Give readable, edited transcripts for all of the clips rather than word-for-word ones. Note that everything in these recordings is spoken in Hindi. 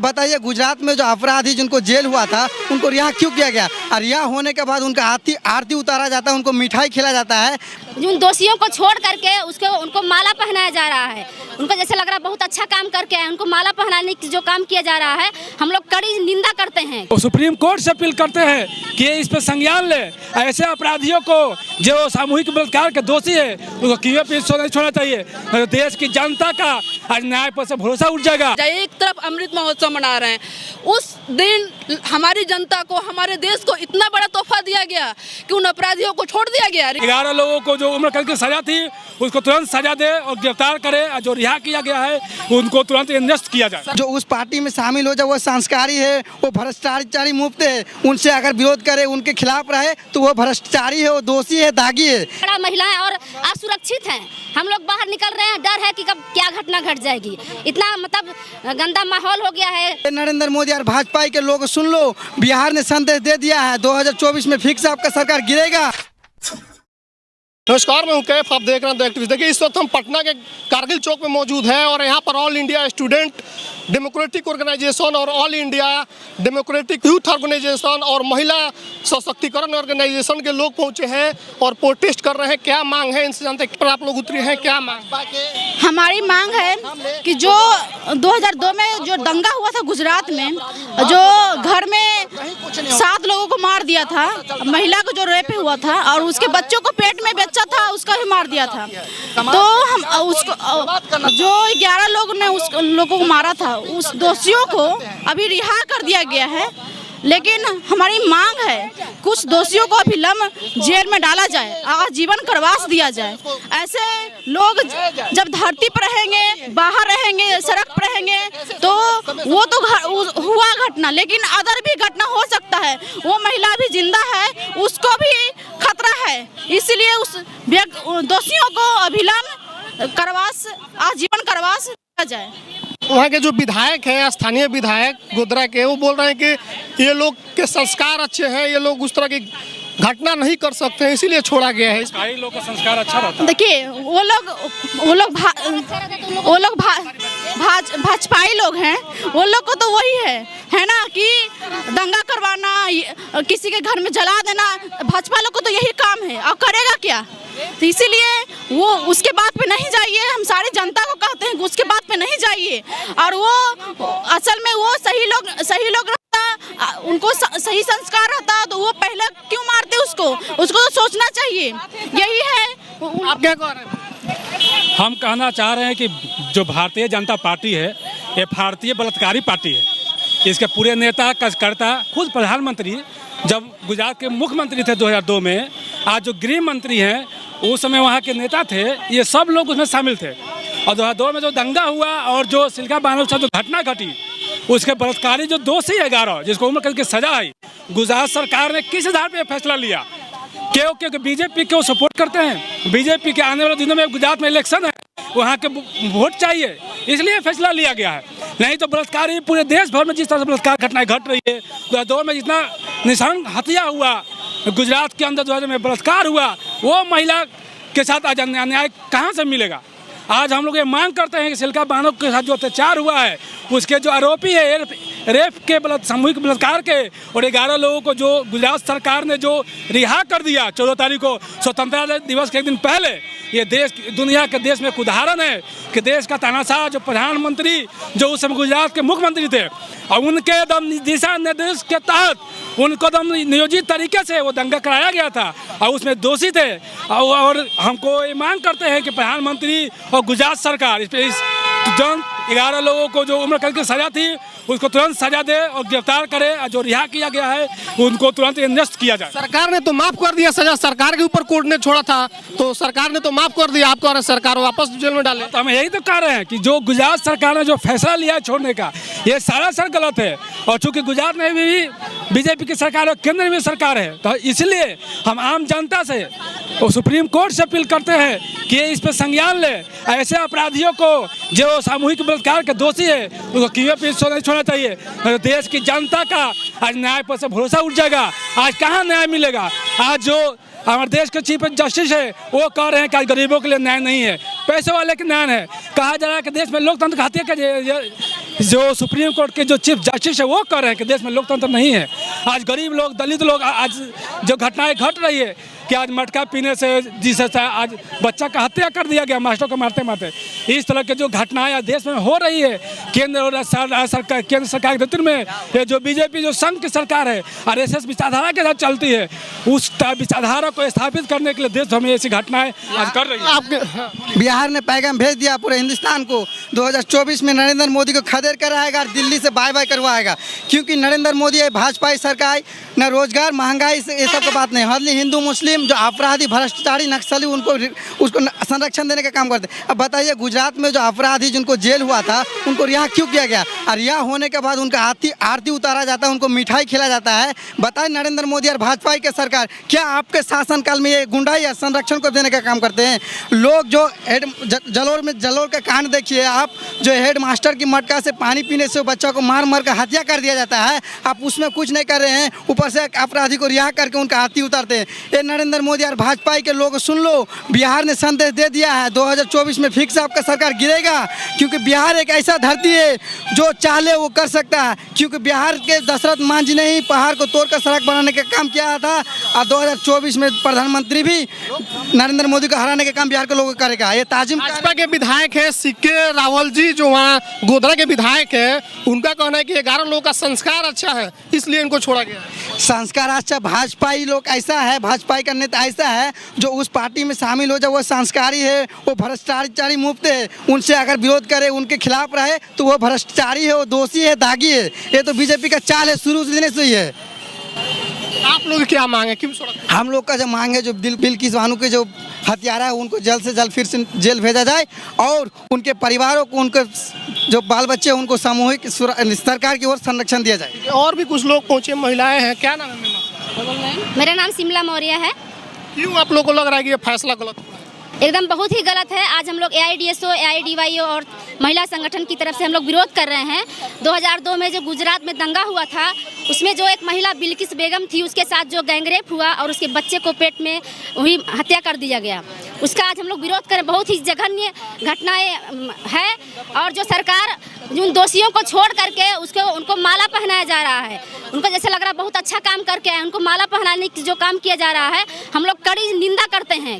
बताइए, गुजरात में जो अपराधी जिनको जेल हुआ था उनको रिहा क्यों किया गया? और रिहा होने के बाद उनका आरती उतारा जाता है, उनको मिठाई खिलाया जाता है। उन दोषियों को छोड़ करके उनको माला पहनाया जा रहा है। उनको जैसे लग रहा है बहुत अच्छा काम करके आए, उनको माला पहनाने की जो काम किया जा रहा है हम लोग कड़ी निंदा करते हैं। तो सुप्रीम कोर्ट से अपील करते हैं कि इस पर संज्ञान ले। ऐसे अपराधियों को जो सामूहिक बलात्कार के दोषी है उनको क्यों पीछे नहीं छोड़ना चाहिए। देश की जनता का आज न्याय पर से भरोसा उठ जाएगा। एक तरफ अमृत महोत्सव मना रहे हैं, उस दिन हमारी जनता को, हमारे देश को इतना बड़ा तोहफा दिया गया कि उन अपराधियों को छोड़ दिया गया। 11 लोगों को जो उम्र कैद की सजा थी उसको तुरंत सजा दे और गिरफ्तार करे, और जो रिहा किया गया है उनको तुरंत निरस्त किया जाए। जो उस पार्टी में शामिल हो जाए वो संस्कारी है, वो भ्रष्टाचारी मुक्त है, उनसे अगर विरोध करे, उनके खिलाफ रहे तो वो भ्रष्टाचारी है, वो दोषी है, दागी है। बड़ा महिलाएं और असुरक्षित हैं। हम लोग बाहर निकल रहे हैं, डर है कि कब क्या घटना घट जाएगी। इतना मतलब गंदा माहौल हो गया है। नरेंद्र मोदी और भाजपा के लोग सुन लो, बिहार ने संदेश दे दिया है 2024 में फिक्स आपका सरकार गिरेगा। नमस्कार, मैं हूं कैफ, आप देख रहे हैं एक्टिविस्ट। देखिए, इस वक्त हम पटना के कारगिल चौक में मौजूद हैं और यहाँ पर all India student democratic organization और all India democratic youth organisation और महिला सशक्तिकरण ऑर्गेनाइजेशन के लोग पहुंचे हैं और प्रोटेस्ट कर रहे हैं। क्या मांग है इनसे जानते हैं। पर आप लोग उतरे हैं, क्या मांग? हमारी मांग है कि जो 2002 में जो दंगा हुआ था गुजरात में, जो घर में 7 लोगों को मार दिया था, महिला को जो रेप हुआ था और उसके बच्चों को पेट में बच्चा था उसका भी मार दिया था, तो हम उसको जो 11 लोगों ने उस लोगों को मारा था उस दोषियों को अभी रिहा कर दिया गया है। लेकिन हमारी मांग है कुछ दोषियों को अभिलंब जेल में डाला जाए, आजीवन कारावास दिया जाए। ऐसे लोग जब धरती पर रहेंगे, बाहर रहेंगे, सड़क पर रहेंगे तो वो तो हुआ घटना, लेकिन अदर भी घटना हो सकता है। वो महिला भी जिंदा है, उसको भी खतरा है, इसलिए उस दोषियों को अभिलंब कारावास, आजीवन कारावास दिया जाए। वहाँ के जो विधायक हैं, स्थानीय विधायक गोदरा के, वो बोल रहे हैं कि ये लोग के संस्कार अच्छे हैं, ये लोग उस तरह की घटना नहीं कर सकते हैं, इसीलिए छोड़ा गया है। कई लोग का संस्कार अच्छा रहता है। देखिए, वो लोग भाजपाई लोग हैं, वो लोग को तो वही है ना कि दंगा करवाना, किसी के घर में जला देना, भाजपा लोग को तो यही काम है और करेगा क्या। तो इसीलिए वो उसके बात पे नहीं जाइए। हम सारी जनता को कहते हैं कि उसके बात पे नहीं जाइए। और वो असल में वो सही लोग रहता, उनको सही संस्कार रहता तो वो पहले क्यों मारते उसको तो सोचना चाहिए। यही है। आप क्या कह रहे हैं? हम कहना चाह रहे हैं कि जो भारतीय जनता पार्टी है ये भारतीय बलात्कारी पार्टी है। इसके पूरे नेता कार्यकर्ता, खुद प्रधानमंत्री जब गुजरात के मुख्यमंत्री थे 2002 में, आज जो गृह मंत्री हैं उस समय वहाँ के नेता थे, ये सब लोग उसमें शामिल थे। और 2002 में जो दंगा हुआ और जो सिलका बांधव साथ जो घटना घटी, उसके बलात्कारी जो दोषी है 11 जिसको उम्र कैद की सजा आई, गुजरात सरकार ने किस आधार पर फैसला लिया? क्योंकि बीजेपी को सपोर्ट करते हैं। बीजेपी के आने वाले दिनों में गुजरात में इलेक्शन है, वहाँ के वोट चाहिए, इसलिए फैसला लिया गया है। नहीं तो बलात्कारी पूरे देश भर में जिस तरह से बलात्कार घटनाएं घट रही है, 2002 में जितना निशान हत्या हुआ गुजरात के अंदर, 2000 में बलात्कार हुआ, वो महिला के साथ आज न्याय कहाँ से मिलेगा? आज हम लोग ये मांग करते हैं कि सिलका बांधव के साथ जो अत्याचार हुआ है, उसके जो आरोपी है रेप के सामूहिक बलात्कार के, और 11 लोगों को जो गुजरात सरकार ने जो रिहा कर दिया 14 तारीख को, स्वतंत्रता दिवस के एक दिन पहले, ये देश, दुनिया के देश में एक उदाहरण है कि देश का तानाशाह जो प्रधानमंत्री जो उस समय गुजरात के मुख्यमंत्री थे, और उनके दिशा निर्देश के तहत उनको नियोजित तरीके से वो दंगा कराया गया था और उसमें दोषी थे। और हमको ये मांग करते हैं कि प्रधानमंत्री और गुजरात सरकार इस 11 लोगों को जो उम्र कैद की सजा थी उसको तुरंत सजा दे और गिरफ्तार करे, और जो रिहा किया गया है उनको तुरंत निरस्त किया जाए। सरकार ने तो माफ कर दिया सजा, सरकार के ऊपर कोर्ट ने छोड़ा था, तो सरकार ने तो माफ कर दिया। आप कह रहे हैं सरकार वापस जेल में डाले। तो हम यही तो कह रहे हैं कि जो गुजरात सरकार ने जो फैसला लिया है छोड़ने का, ये सरासर गलत है। और चूंकि गुजरात में भी बीजेपी की सरकार है, केंद्र में सरकार है, तो इसलिए हम आम जनता से और सुप्रीम कोर्ट से अपील करते हैं कि इस पर संज्ञान ले। ऐसे अपराधियों को जो सामूहिक बलात्कार के दोषी है उनको क्यों पीछे नहीं छोड़ना चाहिए। देश की जनता का आज न्याय पर से भरोसा उठ जाएगा। आज कहाँ न्याय मिलेगा? आज जो हमारे देश के चीफ जस्टिस है वो कह रहे हैं कि आज गरीबों के लिए न्याय नहीं है, पैसे वाले के न्याय है। कहा जा रहा है कि देश में लोकतंत्र खाते जो सुप्रीम कोर्ट के जो चीफ जस्टिस है वो कह रहे हैं कि देश में लोकतंत्र नहीं है। आज गरीब लोग, दलित लोग, आज जो घटनाएं घट रही है कि आज मटका पीने से जिसे आज बच्चा का हत्या कर दिया गया मास्टरों को मारते मारते, इस तरह के जो घटनाएं आज देश में हो रही है केंद्र और सरकार, केंद्र सरकार के नेतृत्व में ये जो बीजेपी जो संघ की सरकार है RSS विचारधारा के साथ चलती है, उस विचारधारा को स्थापित करने के लिए देश में ऐसी घटनाएं आज कर रही है। बिहार ने पैगाम भेज दिया पूरे हिंदुस्तान को, 2024 में नरेंद्र मोदी को खदेड़ कर आएगा और दिल्ली से बाय बाय करवाएगा, क्योंकि नरेंद्र मोदी है भाजपा सरकार, न रोजगार, महंगाई, ये सब की बात नहीं। हर हिंदू मुस्लिम जो अपराधी, भ्रष्टाचारी, नक्सली, उसको संरक्षण देने का काम करते। अब बताइए, गुजरात में जो अपराधी जिनको जेल हुआ था उनको रिहा क्यों किया गया? और रिहा होने के बाद उनका आरती उतारा जाता है, उनको मिठाई खिलाया जाता है। बताइए नरेंद्र मोदी और भाजपा की सरकार क्या आपके शासनकाल में ये गुंडाई या संरक्षण को देने का काम करते हैं? लोग जो जलोर का कांड देखिए आप, जो हेड मास्टर की मटका से पानी पीने से बच्चों को मार मार कर हत्या कर दिया जाता है, आप उसमें कुछ नहीं कर रहे हैं, ऊपर से अपराधी को रिहा करके उनका आरती उतारते हैं। ये नरेंद्र मोदी और भाजपा के लोग सुन लो, बिहार ने संदेश दे दिया है 2024 में फिर से आपका सरकार गिरेगा, क्योंकि बिहार एक ऐसा धरती है जो चाहे वो कर सकता है। क्योंकि बिहार के दशरथ मान जी ने ही पहाड़ को तोड़कर सड़क बनाने का काम किया था, और 2024 में प्रधानमंत्री भी नरेंद्र मोदी को हराने का काम बिहार के लोगों को करेगा। ये ताजिम भाजपा के विधायक है सिक्के रावल जी, जो वहाँ गोधरा के विधायक है, उनका कहना है कि 11 लोगों का संस्कार अच्छा है इसलिए इनको छोड़ा गया। संस्कार अच्छा, भाजपाई लोग ऐसा है, भाजपा का नेता ऐसा है जो उस पार्टी में शामिल हो जाए वो संस्कारी है, वो भ्रष्टाचारी मुक्त है। उनसे अगर विरोध करे, उनके खिलाफ रहे तो वो भ्रष्टाचारी है, वो दोषी है, दागी है। ये तो बीजेपी का चाल है, शुरू से ही है। आप लोग क्या मांगे, क्यों छोड़ा? हम लोग का जो मांग है, जो बिल्किस बानो के जो हत्यारा है उनको जल्द से जल्द फिर से जेल भेजा जाए, और उनके परिवारों को, उनके जो बाल बच्चे उनको सामूहिक सरकार की ओर संरक्षण दिया जाए। और भी कुछ लोग पहुंचे, महिलाएं हैं, क्या नाम है? मेरा नाम शिमला मौर्य है। क्यों आप लोग को लग रहा है कि ये फैसला गलत हुआ? एकदम बहुत ही गलत है। आज हम लोग AIDSO, AIDYO और महिला संगठन की तरफ से हम लोग विरोध कर रहे हैं। 2002 में जो गुजरात में दंगा हुआ था, उसमें जो एक महिला बिल्किस बेगम थी, उसके साथ जो गैंगरेप हुआ और उसके बच्चे को पेट में वही हत्या कर दिया गया, उसका आज हम लोग विरोध करें। बहुत ही जघन्य घटनाएं है, और जो सरकार उन दोषियों को छोड़ करके उनको माला पहनाया जा रहा है। उनको जैसे लग रहा है बहुत अच्छा काम करके आए, उनको माला पहनाने की जो काम किया जा रहा है, हम लोग कड़ी निंदा करते हैं।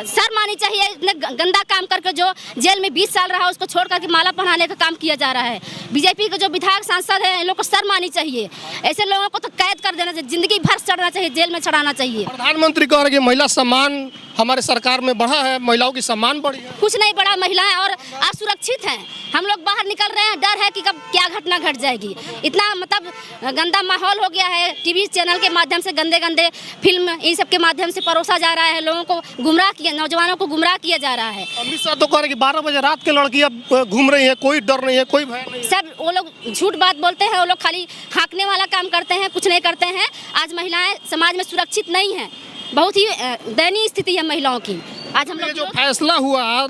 शर्म आनी चाहिए, इतने गंदा काम करके जो जेल में 20 साल रहा उसको छोड़ करके माला पहनाने का काम किया जा रहा है। बीजेपी के जो विधायक सांसद हैं, इन लोग को शर्म आनी चाहिए। ऐसे लोगों को तो कैद कर देना चाहिए, जिंदगी भर चढ़ना चाहिए, जेल में चढ़ाना चाहिए। प्रधानमंत्री कह रहे हैं कि महिला सम्मान हमारे सरकार में बढ़ा है, महिलाओं की सम्मान बढ़ी है। कुछ नहीं बढ़ा, महिलाएं और असुरक्षित हैं। हम लोग बाहर निकल रहे हैं, डर है कि कब क्या घटना घट जाएगी। इतना मतलब गंदा माहौल हो गया है, टीवी चैनल के माध्यम से गंदे गंदे फिल्म इन सब के माध्यम से परोसा जा रहा है, लोगों को गुमराह किया, नौजवानों को गुमराह किया जा रहा है। अमित शाह तो कह रहे हैं कि 12 बजे रात के लड़कियां घूम रही हैं, कोई डर नहीं है, कोई भय नहीं है। सब वो लोग झूठ बात बोलते हैं, वो लोग खाली हाँकने वाला काम करते हैं, कुछ नहीं करते हैं। आज महिलाएं समाज में सुरक्षित नहीं हैं, बहुत ही दयनीय स्थिति है महिलाओं की। आज हम लोग जो फैसला हुआ,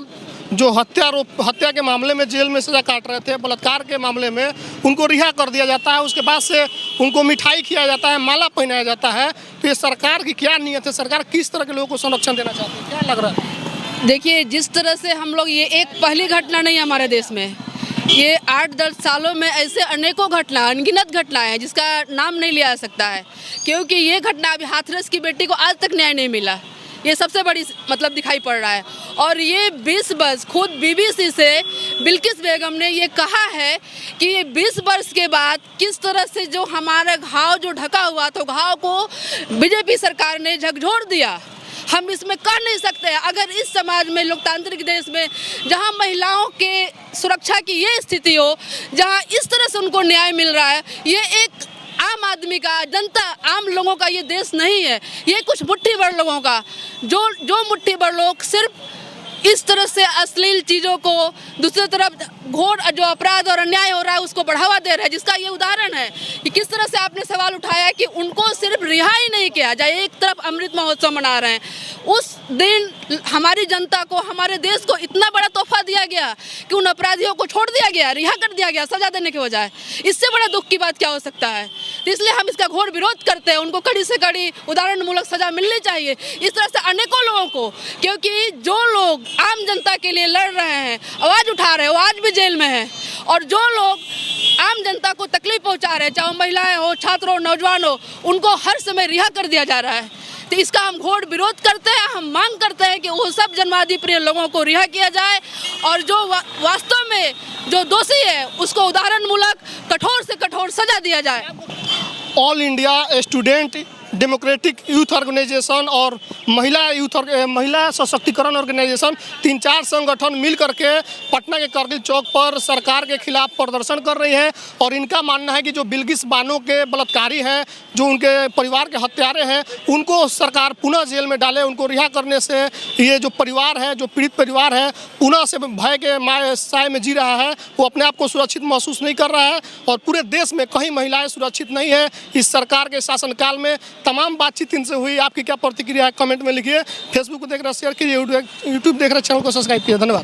जो हत्या के मामले में जेल में सजा काट रहे थे, बलात्कार के मामले में उनको रिहा कर दिया जाता है, उसके बाद से उनको मिठाई खिलाया जाता है, माला पहनाया जाता है, तो ये सरकार की क्या नीयत है? सरकार किस तरह के लोगों को संरक्षण देना चाहती है, क्या लग रहा है? देखिए, जिस तरह से हम लोग, ये एक पहली घटना नहीं है हमारे देश में, ये 8-10 सालों में ऐसे अनेकों घटना, अनगिनत घटनाएं हैं जिसका नाम नहीं लिया जा सकता है। क्योंकि ये घटना अभी हाथरस की बेटी को आज तक न्याय नहीं मिला, ये सबसे बड़ी मतलब दिखाई पड़ रहा है। और ये 20 वर्ष, खुद BBC से बिल्किस बेगम ने ये कहा है कि ये 20 वर्ष के बाद किस तरह से जो हमारा घाव जो ढका हुआ था, घाव को बीजेपी सरकार ने झकझोर दिया। हम इसमें कर नहीं सकते। अगर इस समाज में, लोकतांत्रिक देश में, जहां महिलाओं के सुरक्षा की ये स्थिति हो, जहां इस तरह से उनको न्याय मिल रहा है, ये एक आम आदमी का, जनता, आम लोगों का ये देश नहीं है, ये कुछ मुट्ठी भर लोगों का, जो मुट्ठी भर लोग सिर्फ इस तरह से अश्लील चीज़ों को, दूसरी तरफ घोर जो अपराध और अन्याय हो रहा है उसको बढ़ावा दे रहा है। जिसका ये उदाहरण है कि किस तरह से आपने सवाल उठाया कि उनको सिर्फ रिहाई नहीं किया जाए, एक तरफ अमृत महोत्सव मना रहे हैं, उस दिन हमारी जनता को, हमारे देश को इतना बड़ा तोहफा दिया गया कि उन अपराधियों को छोड़ दिया गया, रिहा कर दिया गया सजा देने के बजाय। इससे बड़ा दुख की बात क्या हो सकता है? तो इसलिए हम इसका घोर विरोध करते हैं। उनको कड़ी से कड़ी उदाहरणमूलक सजा मिलनी चाहिए। इस तरह से अनेकों लोगों को, क्योंकि जो लोग आम जनता के लिए लड़ रहे हैं, आवाज़ उठा रहे हैं, वो आज भी जेल में हैं। और जो लोग आम जनता को तकलीफ पहुंचा रहे हैं, चाहे महिलाएं हो, छात्र हो, नौजवान हो, उनको हर समय रिहा कर दिया जा रहा है। तो इसका हम घोर विरोध करते हैं। हम मांग करते हैं कि वो सब जनवादी प्रिय लोगों को रिहा किया जाए और जो वास्तव में जो दोषी है उसको उदाहरणमूलक कठोर से कठोर सजा दिया जाए। All India student democratic youth organisation और महिला सशक्तिकरण ऑर्गेनाइजेशन 3-4 संगठन मिल करके पटना के करगिल चौक पर सरकार के खिलाफ प्रदर्शन कर रही हैं। और इनका मानना है कि जो बिल्किस बानो के बलात्कारी हैं, जो उनके परिवार के हत्यारे हैं, उनको सरकार पुनः जेल में डाले। उनको रिहा करने से ये जो परिवार है, जो पीड़ित परिवार है, पुनः से भय के साए में जी रहा है। वो अपने आप को सुरक्षित महसूस नहीं कर रहा है और पूरे देश में कहीं महिलाएं सुरक्षित नहीं है। इस सरकार के शासनकाल में तमाम बातचीत इनसे हुई। आपकी क्या प्रतिक्रिया है कमेंट में लिखिए। फेसबुक को देख रहे शेयर कीजिए, यूट्यूब देख रहे चैनल को सब्सक्राइब कीजिए। धन्यवाद।